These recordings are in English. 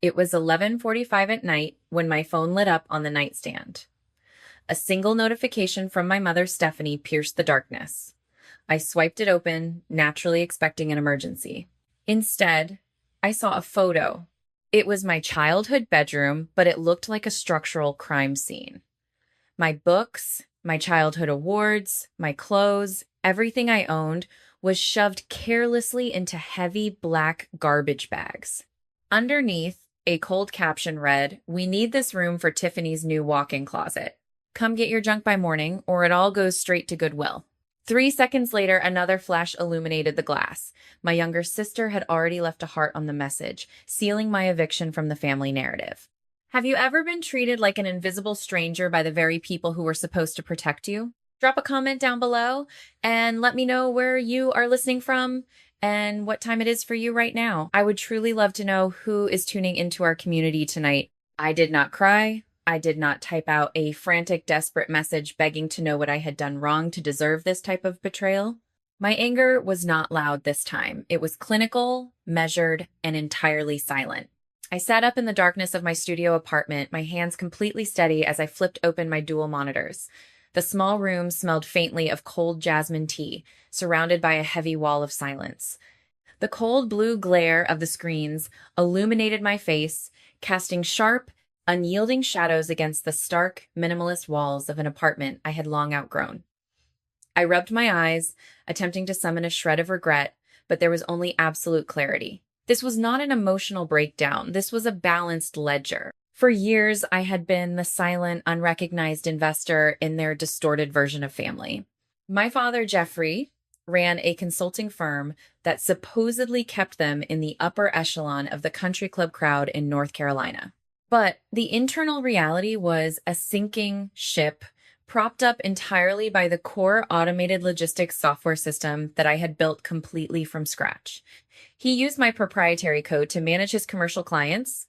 It was 11:45 at night when my phone lit up on the nightstand. A single notification from my mother, Stephanie, pierced the darkness. I swiped it open, naturally expecting an emergency. Instead, I saw a photo. It was my childhood bedroom, but it looked like a structural crime scene. My books, my childhood awards, my clothes, everything I owned was shoved carelessly into heavy black garbage bags. Underneath, a cold caption read, "We need this room for Tiffany's new walk-in closet. Come get your junk by morning, or it all goes straight to Goodwill." 3 seconds later, another flash illuminated the glass. My younger sister had already left a heart on the message, sealing my eviction from the family narrative. Have you ever been treated like an invisible stranger by the very people who were supposed to protect you? Drop a comment down below and let me know where you are listening from and what time it is for you right now. I would truly love to know who is tuning into our community tonight. I did not cry. I did not type out a frantic, desperate message begging to know what I had done wrong to deserve this type of betrayal. My anger was not loud this time. It was clinical, measured, and entirely silent. I sat up in the darkness of my studio apartment, my hands completely steady as I flipped open my dual monitors. The small room smelled faintly of cold jasmine tea, surrounded by a heavy wall of silence. The cold blue glare of the screens illuminated my face, casting sharp, unyielding shadows against the stark, minimalist walls of an apartment I had long outgrown. I rubbed my eyes, attempting to summon a shred of regret, but there was only absolute clarity. This was not an emotional breakdown. This was a balanced ledger. For years, I had been the silent, unrecognized investor in their distorted version of family. My father, Jeffrey, ran a consulting firm that supposedly kept them in the upper echelon of the country club crowd in North Carolina. But the internal reality was a sinking ship propped up entirely by the core automated logistics software system that I had built completely from scratch. He used my proprietary code to manage his commercial clients,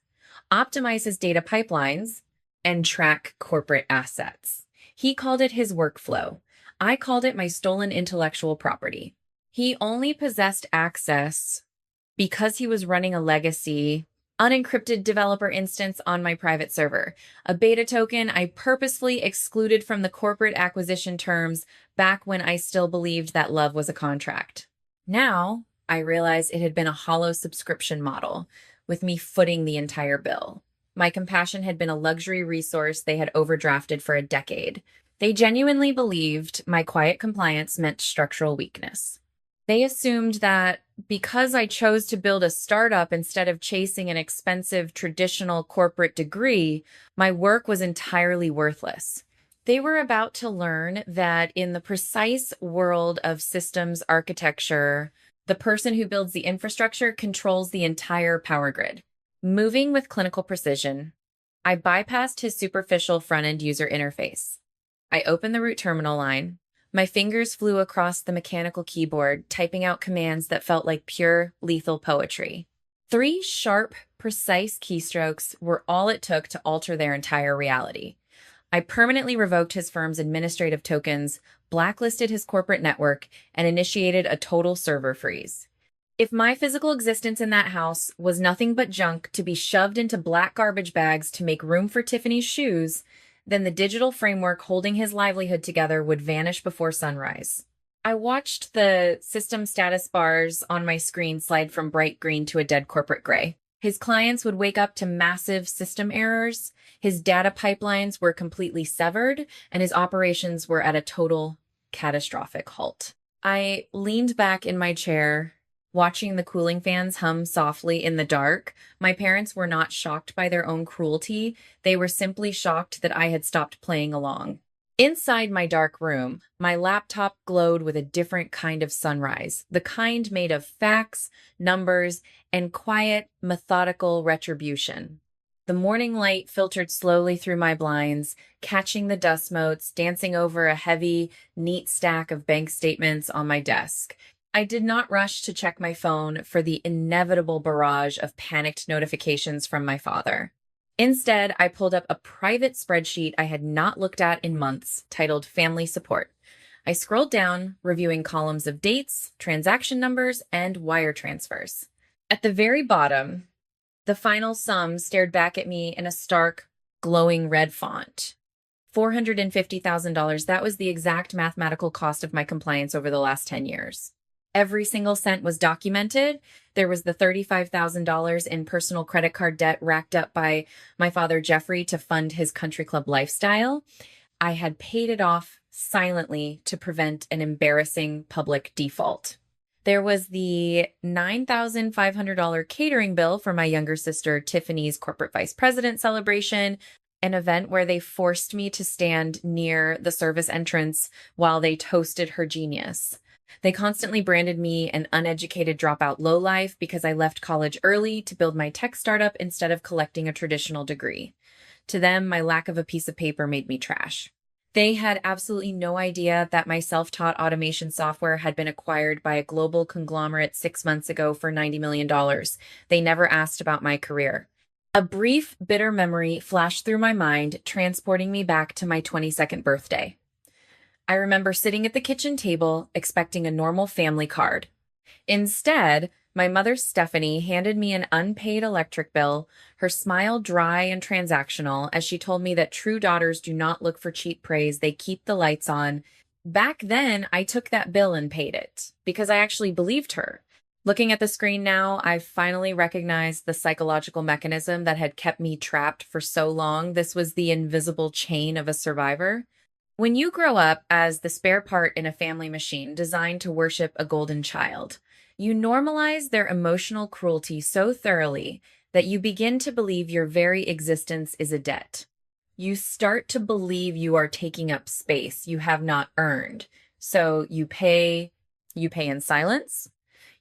optimize his data pipelines, and track corporate assets. He called it his workflow. I called it my stolen intellectual property. He only possessed access because he was running a legacy unencrypted developer instance on my private server, a beta token I purposefully excluded from the corporate acquisition terms back when I still believed that love was a contract. Now, I realized it had been a hollow subscription model, with me footing the entire bill. My compassion had been a luxury resource they had overdrafted for a decade. They genuinely believed my quiet compliance meant structural weakness. They assumed that because I chose to build a startup instead of chasing an expensive traditional corporate degree, my work was entirely worthless. They were about to learn that in the precise world of systems architecture, the person who builds the infrastructure controls the entire power grid. Moving with clinical precision, I bypassed his superficial front-end user interface. I opened the root terminal line. My fingers flew across the mechanical keyboard, typing out commands that felt like pure, lethal poetry. 3 sharp, precise keystrokes were all it took to alter their entire reality. I permanently revoked his firm's administrative tokens, blacklisted his corporate network, and initiated a total server freeze. If my physical existence in that house was nothing but junk to be shoved into black garbage bags to make room for Tiffany's shoes, then the digital framework holding his livelihood together would vanish before sunrise. I watched the system status bars on my screen slide from bright green to a dead corporate gray. His clients would wake up to massive system errors, his data pipelines were completely severed, and his operations were at a total catastrophic halt. I leaned back in my chair, watching the cooling fans hum softly in the dark. My parents were not shocked by their own cruelty. They were simply shocked that I had stopped playing along. Inside my dark room, my laptop glowed with a different kind of sunrise, the kind made of facts, numbers, and quiet, methodical retribution. The morning light filtered slowly through my blinds, catching the dust motes, dancing over a heavy, neat stack of bank statements on my desk. I did not rush to check my phone for the inevitable barrage of panicked notifications from my father. Instead, I pulled up a private spreadsheet I had not looked at in months, titled Family Support. I scrolled down, reviewing columns of dates, transaction numbers, and wire transfers. At the very bottom, The final sum stared back at me in a stark, glowing red font. $450,000. That was the exact mathematical cost of my compliance over the last 10 years. Every single cent was documented. There was the $35,000 in personal credit card debt racked up by my father, Jeffrey, to fund his country club lifestyle. I had paid it off silently to prevent an embarrassing public default. There was the $9,500 catering bill for my younger sister Tiffany's corporate vice president celebration, an event where they forced me to stand near the service entrance while they toasted her genius. They constantly branded me an uneducated dropout lowlife because I left college early to build my tech startup instead of collecting a traditional degree. To them, my lack of a piece of paper made me trash. They had absolutely no idea that my self-taught automation software had been acquired by a global conglomerate 6 months ago for $90 million. They never asked about my career. A brief, bitter memory flashed through my mind, transporting me back to my 22nd birthday. I remember sitting at the kitchen table, expecting a normal family card. Instead, my mother, Stephanie, handed me an unpaid electric bill, her smile dry and transactional, as she told me that true daughters do not look for cheap praise, they keep the lights on. Back then, I took that bill and paid it, because I actually believed her. Looking at the screen now, I finally recognized the psychological mechanism that had kept me trapped for so long. This was the invisible chain of a survivor. When you grow up as the spare part in a family machine designed to worship a golden child, you normalize their emotional cruelty so thoroughly that you begin to believe your very existence is a debt. You start to believe you are taking up space you have not earned. So you pay in silence,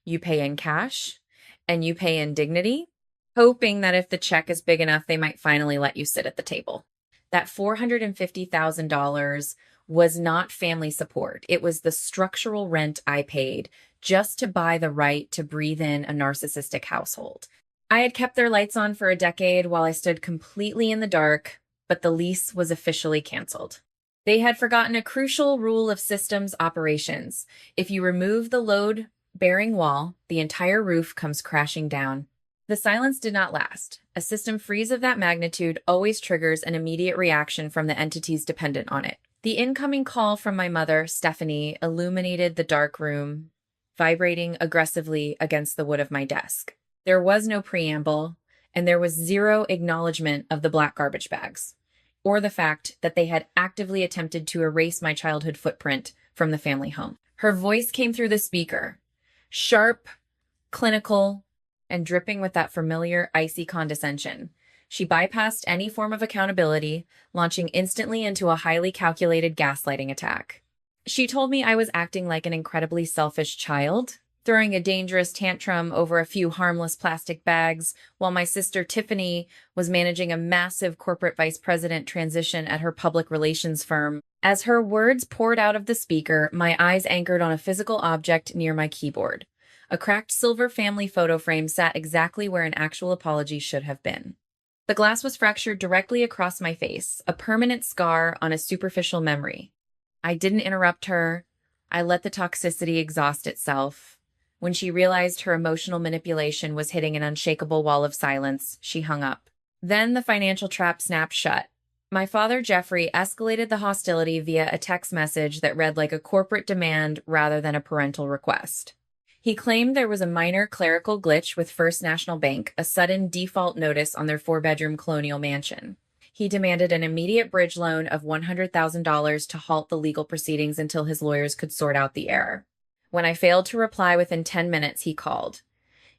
you pay in cash, and you pay in dignity, hoping that if the check is big enough, they might finally let you sit at the table. That $450,000 was not family support. It was the structural rent I paid just to buy the right to breathe in a narcissistic household. I had kept their lights on for a decade while I stood completely in the dark, but the lease was officially canceled. They had forgotten a crucial rule of systems operations. If you remove the load-bearing wall, the entire roof comes crashing down. The silence did not last. A system freeze of that magnitude always triggers an immediate reaction from the entities dependent on it. The incoming call from my mother, Stephanie, illuminated the dark room, vibrating aggressively against the wood of my desk. There was no preamble, and there was zero acknowledgement of the black garbage bags, or the fact that they had actively attempted to erase my childhood footprint from the family home. Her voice came through the speaker, sharp, clinical, and dripping with that familiar, icy condescension. She bypassed any form of accountability, launching instantly into a highly calculated gaslighting attack. She told me I was acting like an incredibly selfish child, throwing a dangerous tantrum over a few harmless plastic bags, while my sister Tiffany was managing a massive corporate vice president transition at her public relations firm. As her words poured out of the speaker, my eyes anchored on a physical object near my keyboard. A cracked silver family photo frame sat exactly where an actual apology should have been. The glass was fractured directly across my face, a permanent scar on a superficial memory. I didn't interrupt her. I let the toxicity exhaust itself. When she realized her emotional manipulation was hitting an unshakable wall of silence, she hung up. Then the financial trap snapped shut. My father, Jeffrey, escalated the hostility via a text message that read like a corporate demand rather than a parental request. He claimed there was a minor clerical glitch with First National Bank, a sudden default notice on their 4-bedroom colonial mansion. He demanded an immediate bridge loan of $100,000 to halt the legal proceedings until his lawyers could sort out the error. When I failed to reply within 10 minutes, he called.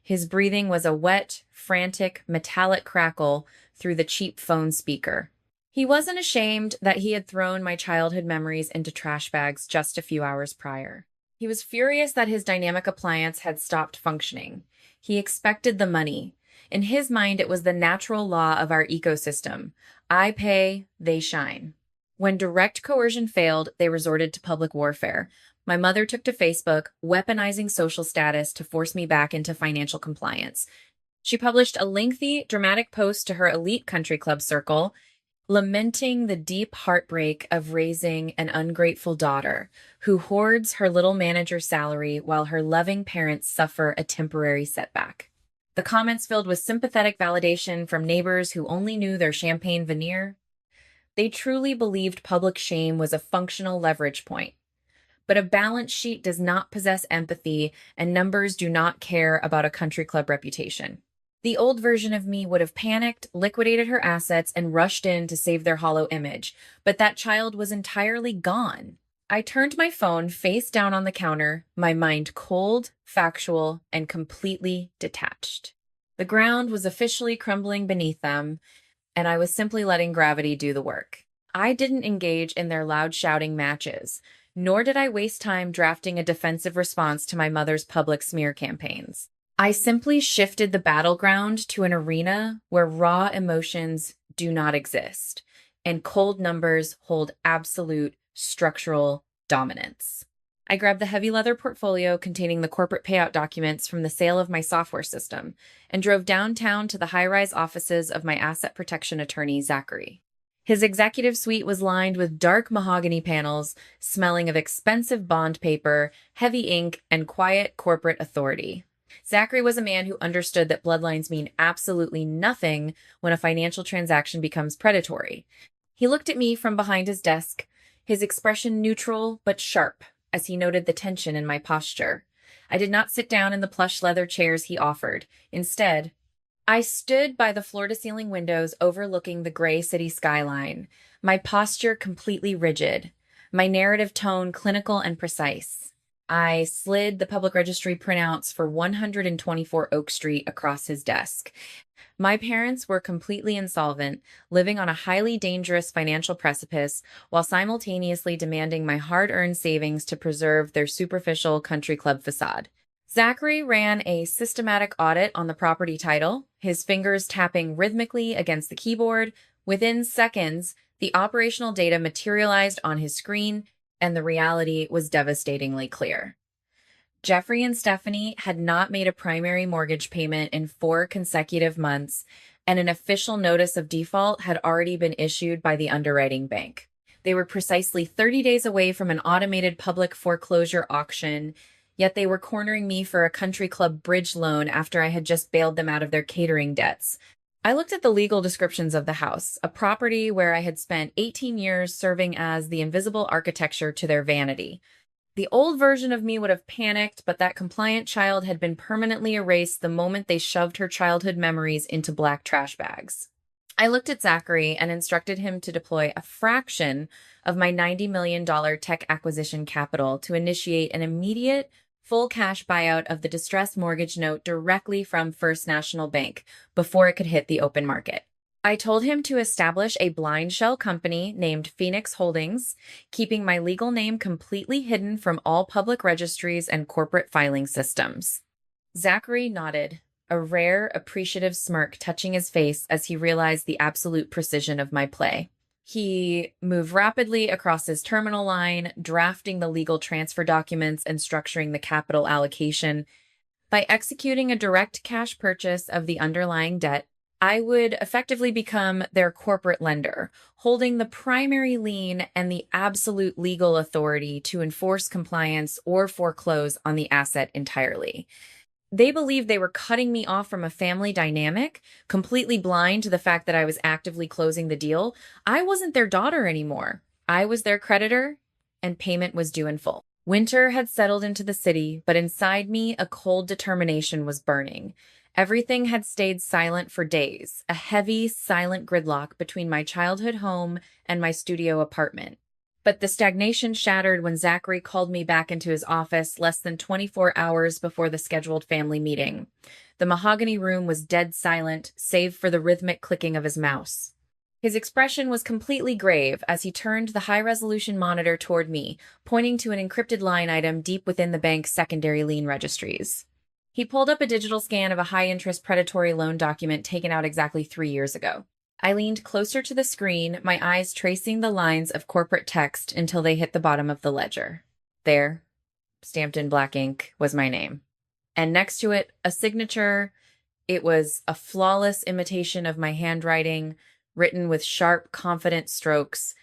His breathing was a wet, frantic, metallic crackle through the cheap phone speaker. He wasn't ashamed that he had thrown my childhood memories into trash bags just a few hours prior. He was furious that his dynamic appliance had stopped functioning. He expected the money. In his mind, it was the natural law of our ecosystem. I pay, they shine. When direct coercion failed, they resorted to public warfare. My mother took to Facebook, weaponizing social status to force me back into financial compliance. She published a lengthy, dramatic post to her elite country club circle, lamenting the deep heartbreak of raising an ungrateful daughter who hoards her little manager's salary while her loving parents suffer a temporary setback. The comments filled with sympathetic validation from neighbors who only knew their champagne veneer. They truly believed public shame was a functional leverage point. But a balance sheet does not possess empathy, and numbers do not care about a country club reputation. The old version of me would have panicked, liquidated her assets, and rushed in to save their hollow image, but that child was entirely gone. I turned my phone face down on the counter, my mind cold, factual, and completely detached. The ground was officially crumbling beneath them, and I was simply letting gravity do the work. I didn't engage in their loud shouting matches, nor did I waste time drafting a defensive response to my mother's public smear campaigns. I simply shifted the battleground to an arena where raw emotions do not exist, and cold numbers hold absolute structural dominance. I grabbed the heavy leather portfolio containing the corporate payout documents from the sale of my software system and drove downtown to the high-rise offices of my asset protection attorney, Zachary. His executive suite was lined with dark mahogany panels, smelling of expensive bond paper, heavy ink, and quiet corporate authority. Zachary was a man who understood that bloodlines mean absolutely nothing when a financial transaction becomes predatory. He looked at me from behind his desk, his expression neutral but sharp, as he noted the tension in my posture. I did not sit down in the plush leather chairs he offered. Instead, I stood by the floor-to-ceiling windows overlooking the gray city skyline, my posture completely rigid, my narrative tone clinical and precise. I slid the public registry printouts for 124 Oak Street across his desk. My parents were completely insolvent, living on a highly dangerous financial precipice while simultaneously demanding my hard-earned savings to preserve their superficial country club facade. Zachary ran a systematic audit on the property title, his fingers tapping rhythmically against the keyboard. Within seconds, the operational data materialized on his screen, and the reality was devastatingly clear. Jeffrey and Stephanie had not made a primary mortgage payment in 4 consecutive months, and an official notice of default had already been issued by the underwriting bank. They were precisely 30 days away from an automated public foreclosure auction, yet they were cornering me for a country club bridge loan after I had just bailed them out of their catering debts. I looked at the legal descriptions of the house, a property where I had spent 18 years serving as the invisible architecture to their vanity. The old version of me would have panicked, but that compliant child had been permanently erased the moment they shoved her childhood memories into black trash bags. I looked at Zachary and instructed him to deploy a fraction of my $90 million tech acquisition capital to initiate an immediate, full cash buyout of the distressed mortgage note directly from First National Bank before it could hit the open market. I told him to establish a blind shell company named Phoenix Holdings, keeping my legal name completely hidden from all public registries and corporate filing systems. Zachary nodded, a rare, appreciative smirk touching his face as he realized the absolute precision of my play. He moved rapidly across his terminal line, drafting the legal transfer documents and structuring the capital allocation. By executing a direct cash purchase of the underlying debt, I would effectively become their corporate lender, holding the primary lien and the absolute legal authority to enforce compliance or foreclose on the asset entirely. They believed they were cutting me off from a family dynamic, completely blind to the fact that I was actively closing the deal. I wasn't their daughter anymore. I was their creditor, and payment was due in full. Winter had settled into the city, but inside me, a cold determination was burning. Everything had stayed silent for days, a heavy, silent gridlock between my childhood home and my studio apartment. But the stagnation shattered when Zachary called me back into his office less than 24 hours before the scheduled family meeting. The mahogany room was dead silent, save for the rhythmic clicking of his mouse. His expression was completely grave as he turned the high-resolution monitor toward me, pointing to an encrypted line item deep within the bank's secondary lien registries. He pulled up a digital scan of a high-interest predatory loan document taken out exactly 3 years ago. I leaned closer to the screen, my eyes tracing the lines of corporate text until they hit the bottom of the ledger. There, stamped in black ink, was my name. And next to it, a signature. It was a flawless imitation of my handwriting, written with sharp, confident strokes.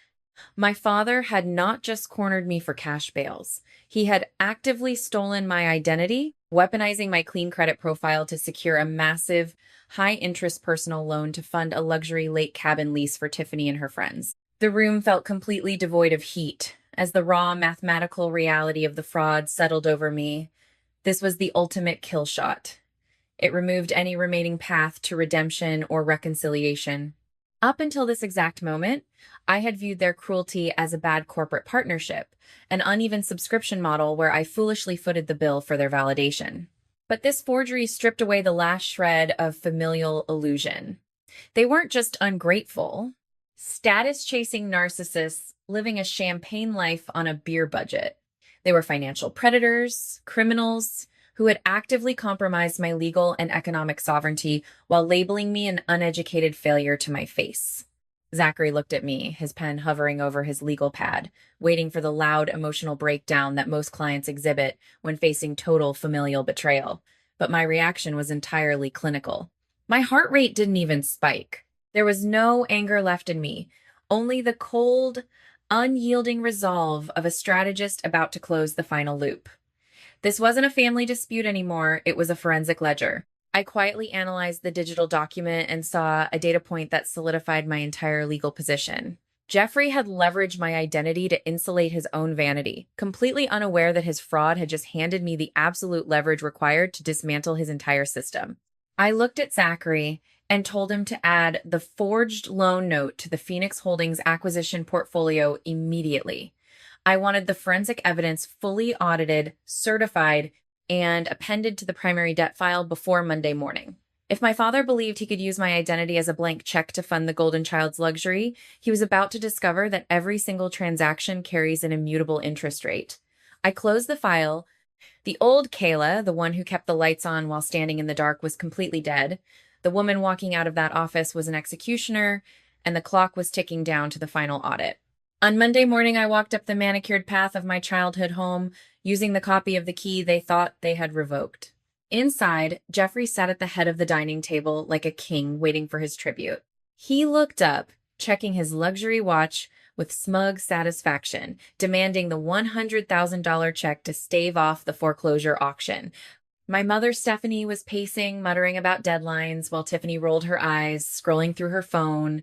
My father had not just cornered me for cash bails. He had actively stolen my identity, weaponizing my clean credit profile to secure a massive, high interest personal loan to fund a luxury lake cabin lease for Tiffany and her friends. The room felt completely devoid of heat as the raw mathematical reality of the fraud settled over me. This was the ultimate kill shot. It removed any remaining path to redemption or reconciliation. Up until this exact moment, I had viewed their cruelty as a bad corporate partnership, an uneven subscription model where I foolishly footed the bill for their validation. But this forgery stripped away the last shred of familial illusion. They weren't just ungrateful, status-chasing narcissists living a champagne life on a beer budget. They were financial predators, criminals, who had actively compromised my legal and economic sovereignty while labeling me an uneducated failure to my face. Zachary looked at me, his pen hovering over his legal pad, waiting for the loud emotional breakdown that most clients exhibit when facing total familial betrayal. But my reaction was entirely clinical. My heart rate didn't even spike. There was no anger left in me, only the cold, unyielding resolve of a strategist about to close the final loop. This wasn't a family dispute anymore, it was a forensic ledger. I quietly analyzed the digital document and saw a data point that solidified my entire legal position. Jeffrey had leveraged my identity to insulate his own vanity, completely unaware that his fraud had just handed me the absolute leverage required to dismantle his entire system. I looked at Zachary and told him to add the forged loan note to the Phoenix Holdings acquisition portfolio immediately. I wanted the forensic evidence fully audited, certified, and appended to the primary debt file before Monday morning. If my father believed he could use my identity as a blank check to fund the golden child's luxury, he was about to discover that every single transaction carries an immutable interest rate. I closed the file. The old Kayla, the one who kept the lights on while standing in the dark, was completely dead. The woman walking out of that office was an executioner, and the clock was ticking down to the final audit. On Monday morning, I walked up the manicured path of my childhood home, using the copy of the key they thought they had revoked. Inside, Jeffrey sat at the head of the dining table like a king waiting for his tribute. He looked up, checking his luxury watch with smug satisfaction, demanding the $100,000 check to stave off the foreclosure auction. My mother, Stephanie, was pacing, muttering about deadlines, while Tiffany rolled her eyes, scrolling through her phone,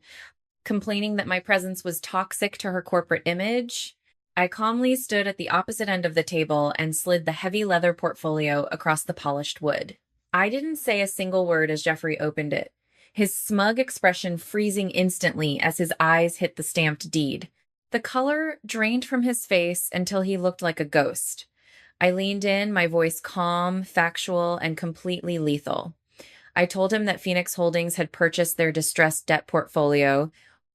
complaining that my presence was toxic to her corporate image. I calmly stood at the opposite end of the table and slid the heavy leather portfolio across the polished wood. I didn't say a single word as Jeffrey opened it, his smug expression freezing instantly as his eyes hit the stamped deed. The color drained from his face until he looked like a ghost. I leaned in, my voice calm, factual, and completely lethal. I told him that Phoenix Holdings had purchased their distressed debt portfolio,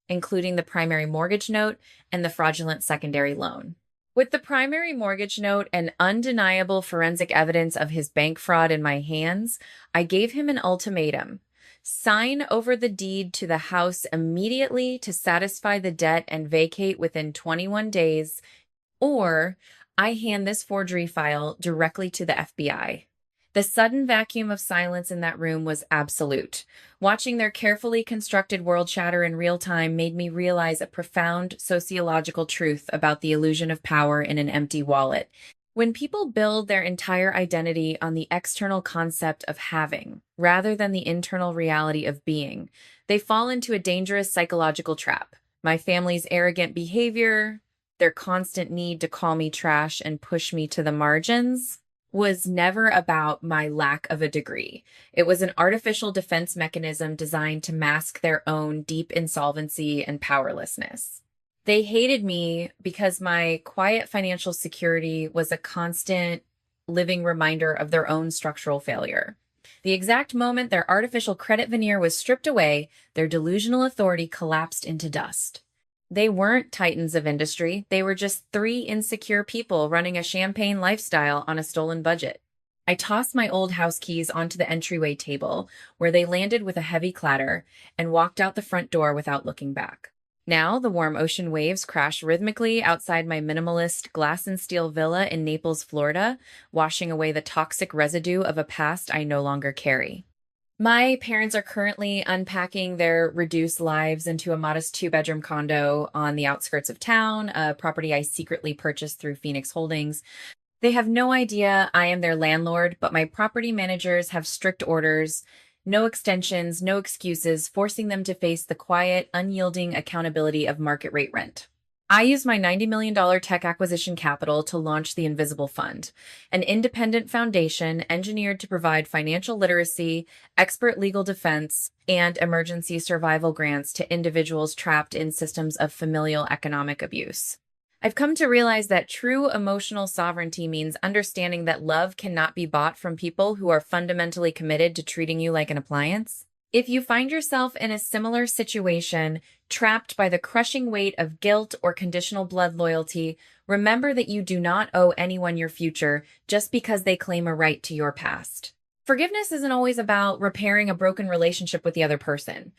including the primary mortgage note and the fraudulent secondary loan. With the primary mortgage note and undeniable forensic evidence of his bank fraud in my hands, I gave him an ultimatum. Sign over the deed to the house immediately to satisfy the debt and vacate within 21 days, or I hand this forgery file directly to the FBI. The sudden vacuum of silence in that room was absolute. Watching their carefully constructed world shatter in real time made me realize a profound sociological truth about the illusion of power in an empty wallet. When people build their entire identity on the external concept of having, rather than the internal reality of being, they fall into a dangerous psychological trap. My family's arrogant behavior, their constant need to call me trash and push me to the margins, was never about my lack of a degree. It was an artificial defense mechanism designed to mask their own deep insolvency and powerlessness. They hated me because my quiet financial security was a constant living reminder of their own structural failure. The exact moment their artificial credit veneer was stripped away, their delusional authority collapsed into dust. They weren't titans of industry. They were just three insecure people running a champagne lifestyle on a stolen budget. I tossed my old house keys onto the entryway table, where they landed with a heavy clatter, and walked out the front door without looking back. Now, the warm ocean waves crash rhythmically outside my minimalist glass and steel villa in Naples, Florida, washing away the toxic residue of a past I no longer carry. My parents are currently unpacking their reduced lives into a modest two-bedroom condo on the outskirts of town, a property I secretly purchased through Phoenix Holdings. They have no idea I am their landlord, but my property managers have strict orders, no extensions, no excuses, forcing them to face the quiet, unyielding accountability of market rate rent. I used my $90 million tech acquisition capital to launch the Invisible Fund, an independent foundation engineered to provide financial literacy, expert legal defense, and emergency survival grants to individuals trapped in systems of familial economic abuse. I've come to realize that true emotional sovereignty means understanding that love cannot be bought from people who are fundamentally committed to treating you like an appliance. If you find yourself in a similar situation, trapped by the crushing weight of guilt or conditional blood loyalty, remember that you do not owe anyone your future just because they claim a right to your past. Forgiveness isn't always about repairing a broken relationship with the other person.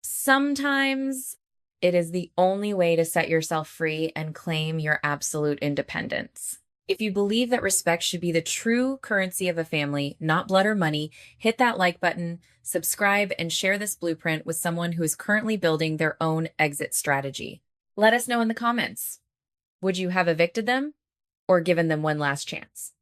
Sometimes it is the only way to set yourself free and claim your absolute independence. If you believe that respect should be the true currency of a family, not blood or money, hit that like button, subscribe, and share this blueprint with someone who is currently building their own exit strategy. Let us know in the comments. Would you have evicted them or given them one last chance?